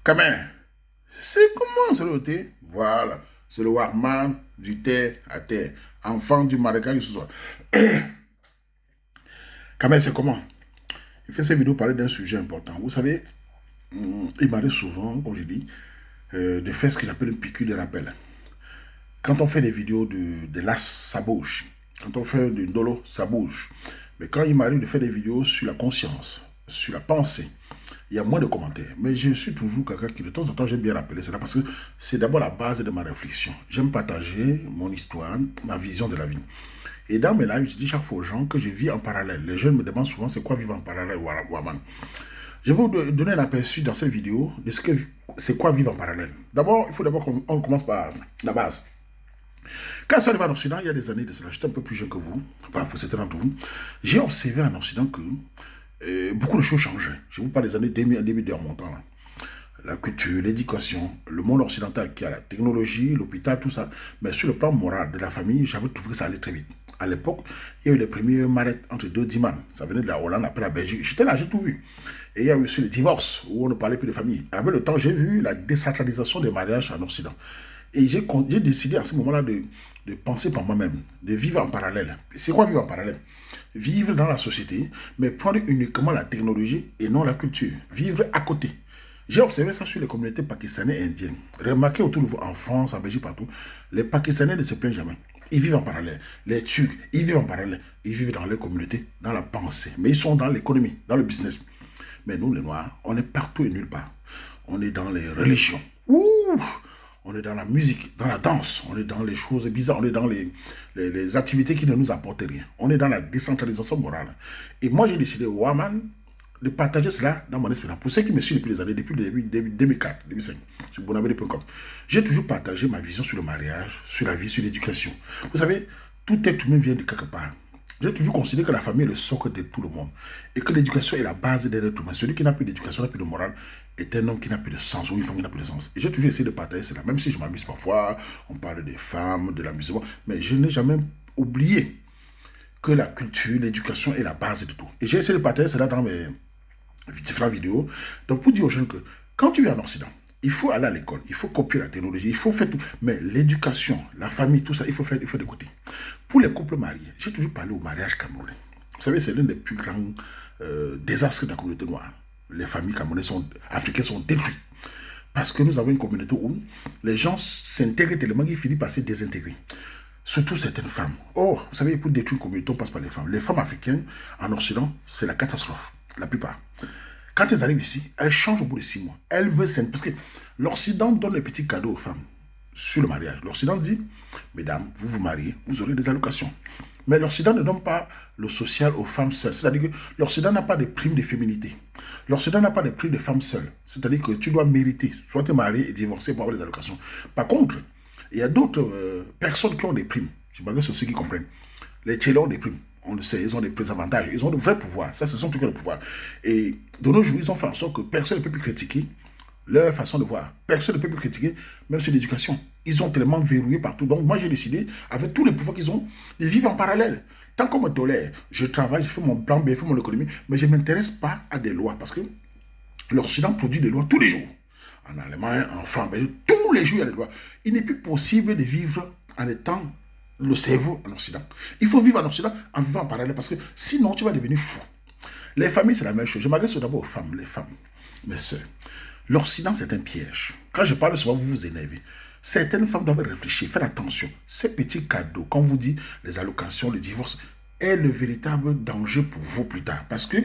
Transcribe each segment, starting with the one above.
Kamen, c'est comment c'est le thé? Voilà, c'est le Warman du thé à terre, enfant du marécage ce soir. Kamen, c'est comment? Il fait ces vidéos parler d'un sujet important. Vous savez, il m'arrive souvent, comme je dis, de faire ce que j'appelle une piqûre de rappel. Quand on fait des vidéos de l'as, ça bouge. Quand on fait du dolo, ça bouge. Mais quand il m'arrive de faire des vidéos sur la conscience, sur la pensée, il y a moins de commentaires. Mais je suis toujours quelqu'un qui, de temps en temps, j'aime bien rappeler cela parce que c'est d'abord la base de ma réflexion. J'aime partager mon histoire, ma vision de la vie. Et dans mes lives, je dis chaque fois aux gens que je vis en parallèle. Les jeunes me demandent souvent c'est quoi vivre en parallèle, Waman. Je vais vous donner un aperçu dans cette vidéo de ce que c'est quoi vivre en parallèle. D'abord, il faut d'abord qu'on commence par la base. Quand je suis arrivé en Occident, il y a des années de cela, j'étais un peu plus jeune que vous, enfin pour certains d'entre vous, j'ai observé en Occident que beaucoup de choses changeaient. Je vous parle des années 2000 de remontant. Là. La culture, l'éducation, le monde occidental qui a la technologie, l'hôpital, tout ça. Mais sur le plan moral de la famille, j'avais trouvé que ça allait très vite. À l'époque, il y a eu les premiers marettes entre deux dimans. Ça venait de la Hollande, après la Belgique. J'étais là, j'ai tout vu. Et il y a eu aussi les divorces, où on ne parlait plus de famille. Avec le temps, j'ai vu la désacralisation des mariages en Occident. Et j'ai décidé à ce moment-là de penser par moi-même, de vivre en parallèle. C'est quoi vivre en parallèle? Vivre dans la société, mais prendre uniquement la technologie et non la culture. Vivre à côté. J'ai observé ça sur les communautés pakistanaises et indiennes. Remarquez autour de vous, en France, en Belgique, partout, les Pakistanais ne se plaignent jamais. Ils vivent en parallèle. Les Turcs, ils vivent en parallèle. Ils vivent dans les communautés, dans la pensée. Mais ils sont dans l'économie, dans le business. Mais nous, les Noirs, on est partout et nulle part. On est dans les religions. Ouh! On est dans la musique, dans la danse, on est dans les choses bizarres, on est dans les activités qui ne nous apportent rien. On est dans la décentralisation morale. Et moi, j'ai décidé, Waman, de partager cela dans mon esprit. Pour ceux qui me suivent depuis des années, depuis le début 2004, 2005, sur bonabédi.com, j'ai toujours partagé ma vision sur le mariage, sur la vie, sur l'éducation. Vous savez, tout être humain vient de quelque part. J'ai toujours considéré que la famille est le socle de tout le monde et que l'éducation est la base de l'être humain. Celui qui n'a plus d'éducation, n'a plus de morale, est un homme qui n'a plus de sens ou une femme qui n'a plus de sens. Et j'ai toujours essayé de partager cela, même si je m'amuse parfois, on parle des femmes, de l'amusement, mais je n'ai jamais oublié que la culture, l'éducation est la base de tout. Et j'ai essayé de partager cela dans mes différentes vidéos. Donc pour dire aux jeunes que quand tu es en Occident, il faut aller à l'école, il faut copier la technologie, il faut faire tout. Mais l'éducation, la famille, tout ça, il faut de côté. Pour les couples mariés, j'ai toujours parlé au mariage camerounais. Vous savez, c'est l'un des plus grands désastres de la communauté noire. Les familles camerounaises africaines sont détruites. Parce que nous avons une communauté où les gens s'intègrent tellement qu'ils finissent par se désintégrer. Surtout certaines femmes. Oh, vous savez, pour détruire une communauté, on passe par les femmes. Les femmes africaines, en Occident, c'est la catastrophe. La plupart. Quand elles arrivent ici, elles changent au bout de 6 mois. Elles veulent s'intégrer. Parce que l'Occident donne les petits cadeaux aux femmes sur le mariage. L'Occident dit, mesdames, vous vous mariez, vous aurez des allocations. Mais l'Occident ne donne pas le social aux femmes seules. C'est-à-dire que l'Occident n'a pas de primes de féminité. L'Occident n'a pas de primes de femmes seules. C'est-à-dire que tu dois mériter, soit te marier et divorcer pour avoir des allocations. Par contre, il y a d'autres personnes qui ont des primes. Je pense que c'est ceux qui comprennent. Les tchélos ont des primes. On le sait, ils ont des avantages. Ils ont de vrais pouvoirs. Ça, ce sont tout cas de pouvoir. Et de nos jours, ils ont fait en sorte que personne ne peut plus critiquer leur façon de voir. Personne ne peut plus critiquer, même sur l'éducation. Ils ont tellement verrouillé partout. Donc moi, j'ai décidé, avec tous les pouvoirs qu'ils ont, de vivre en parallèle. Tant qu'on me tolère, je travaille, je fais mon plan B, je fais mon économie, mais je ne m'intéresse pas à des lois, parce que l'Occident produit des lois tous les jours. En Allemagne, en France, tous les jours, il y a des lois. Il n'est plus possible de vivre en étant le cerveau en Occident. Il faut vivre en Occident en vivant en parallèle, parce que sinon, tu vas devenir fou. Les familles, c'est la même chose. Je m'adresse d'abord aux femmes, les femmes, mes soeurs. L'Occident, c'est un piège. Quand je parle souvent, vous vous énervez. Certaines femmes doivent réfléchir, faire attention. Ces petits cadeaux, quand on vous dit les allocations, les divorces, est le véritable danger pour vous plus tard. Parce que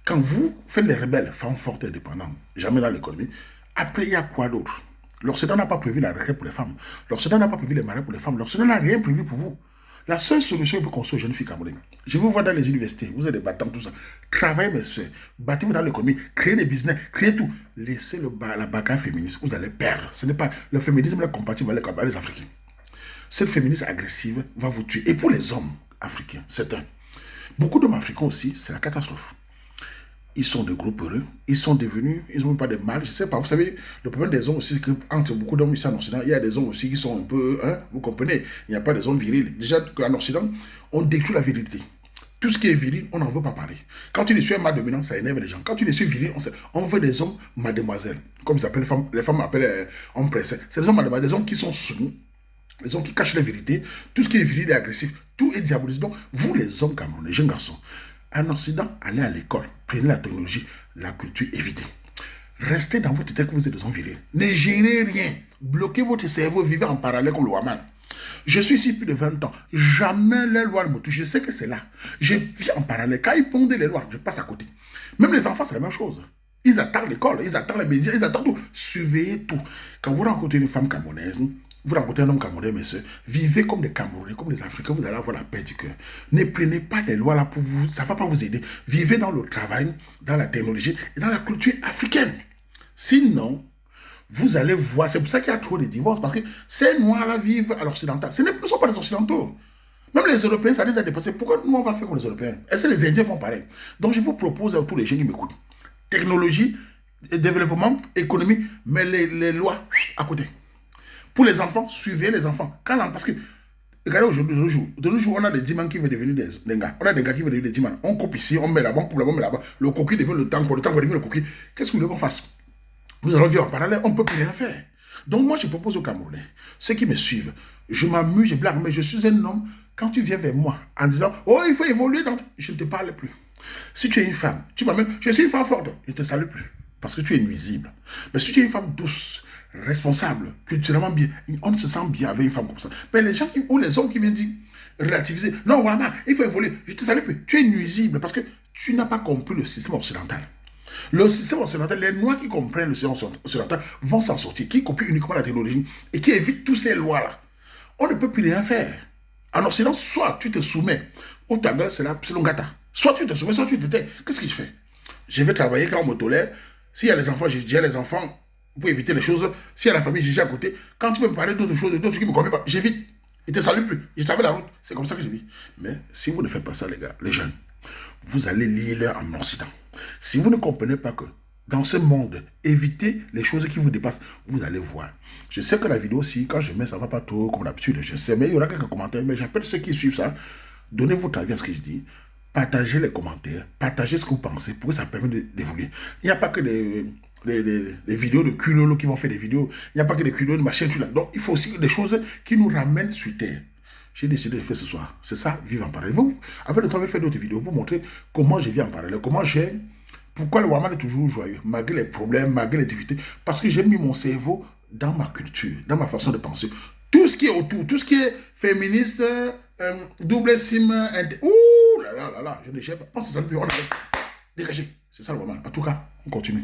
quand vous faites les rebelles, femmes fortes et indépendantes, jamais dans l'économie, après, il y a quoi d'autre? L'Occident n'a pas prévu la retraite pour les femmes. L'Occident n'a pas prévu les mariages pour les femmes. L'Occident n'a rien prévu pour vous. La seule solution pour construire aux jeunes filles camerounaises. Je vous vois dans les universités, vous êtes des battants, tout ça. Travaillez, mes soeurs. Battez-vous dans l'économie, créez des business, créez tout. Laissez la bagarre féministe, vous allez perdre. Ce n'est pas le féminisme est compatible avec les Africains. Cette féministe agressive va vous tuer. Et pour les hommes africains, c'est un. Beaucoup d'hommes africains aussi, c'est la catastrophe. Ils sont de groupes heureux, ils sont devenus, ils n'ont pas de mal, je ne sais pas. Vous savez, le problème des hommes aussi, c'est qu'entre beaucoup d'hommes ici en Occident, il y a des hommes aussi qui sont un peu, hein, vous comprenez, il n'y a pas des hommes virils. Déjà qu'en Occident, on détruit la virilité. Tout ce qui est viril, on n'en veut pas parler. Quand tu ne suis un mâle dominant, ça énerve les gens. Quand tu ne suis viril, on veut des hommes mademoiselles. Comme ils appellent les femmes appellent hommes pressés. C'est des hommes mademoiselles, des hommes qui sont soumis, des hommes qui cachent la vérité. Tout ce qui est viril et agressif, tout est diabolisé. Donc, vous les hommes camerounais, jeunes garçons, en Occident, allez à l'école, prenez la technologie, la culture, évitez. Restez dans votre tête que vous êtes des hommes virils. Ne gérez rien. Bloquez votre cerveau, vivez en parallèle comme le Waman. Je suis ici plus de 20 ans. Jamais les lois ne me touchent. Je sais que c'est là. Je vis en parallèle. Quand ils pondent les lois, je passe à côté. Même les enfants, c'est la même chose. Ils attaquent l'école, ils attaquent les médias, ils attaquent tout. Surveillez tout. Quand vous rencontrez une femme camerounaise, vous rencontrez un homme camerounais, mes soeurs, vivez comme des Camerounais, comme des Africains, vous allez avoir la paix du cœur. Ne prenez pas les lois là pour vous, ça ne va pas vous aider. Vivez dans le travail, dans la technologie et dans la culture africaine. Sinon, vous allez voir, c'est pour ça qu'il y a trop de divorces, parce que ces Noirs-là vivent à l'occidental. Ce ne sont pas les Occidentaux. Même les Européens, ça les a dépassés. Pourquoi nous, on va faire comme les Européens? Est-ce que les Indiens font pareil? Donc, je vous propose à tous les gens qui m'écoutent, technologie, développement, économie, mais les lois, à côté. Pour les enfants, suivez les enfants. Parce que, regardez aujourd'hui, de nos jours, on a des dimans qui veulent devenir des gars. On a des gars qui veulent devenir des dimans. On coupe ici, on met là-bas, on coupe là-bas, on met là-bas. Le coquille devient le tank va devenir le coquille. Qu'est-ce que vous voulez qu'on fasse? Nous allons vivre en parallèle, on ne peut plus rien faire. Donc moi, je propose aux Camerounais, ceux qui me suivent, je m'amuse, je blague, mais je suis un homme. Quand tu viens vers moi en disant, oh, il faut évoluer, je ne te parle plus. Si tu es une femme, tu m'amènes, je suis une femme forte, je ne te salue plus, parce que tu es nuisible. Mais si tu es une femme douce, responsable, culturellement bien, on ne se sent bien avec une femme comme ça. Mais les gens ou les hommes qui viennent dire, relativiser, non, voilà, il faut évoluer, je ne te salue plus. Tu es nuisible parce que tu n'as pas compris le système occidental. Le système occidental, les Noirs qui comprennent le système occidental vont s'en sortir, qui copient uniquement la technologie et qui évitent toutes ces lois-là. On ne peut plus rien faire. En Occident, soit tu te soumets, ou ta gueule, c'est le gâteau. Soit tu te soumets, soit tu te tais. Qu'est-ce que je fais? Je vais travailler quand on me tolère. S'il y a les enfants, je dis à les enfants, pour éviter les choses. S'il y a la famille, je dis à côté. Quand tu veux me parler d'autres choses, d'autres qui ne me conviennent pas, j'évite. Je ne te salue plus. Je travaille la route. C'est comme ça que je vis. Mais si vous ne faites pas ça, les gars, les jeunes, vous allez lire en Occident. Si vous ne comprenez pas que dans ce monde, évitez les choses qui vous dépassent, vous allez voir. Je sais que la vidéo, si quand je mets, ça ne va pas trop comme d'habitude, je sais, mais il y aura quelques commentaires, mais j'appelle ceux qui suivent ça, donnez votre avis à ce que je dis, partagez les commentaires, partagez ce que vous pensez, pour que ça permette d'évoluer. Il n'y a pas que les vidéos de culolo qui vont faire des vidéos, il n'y a pas que des culolo de machin, donc il faut aussi des choses qui nous ramènent sur terre. J'ai décidé de faire ce soir. C'est ça, vivre en parallèle. Vous, avec le temps, je vais faire d'autres vidéos pour montrer comment je vis en parallèle, comment j'ai... Pourquoi le Waman est toujours joyeux, malgré les problèmes, malgré les difficultés. Parce que j'ai mis mon cerveau dans ma culture, dans ma façon de penser. Tout ce qui est autour, tout ce qui est féministe, double sim, ouh là là là là, je ne sais pas. Pense que ça ne peut, on a dégagé. C'est ça le Waman. En tout cas, on continue.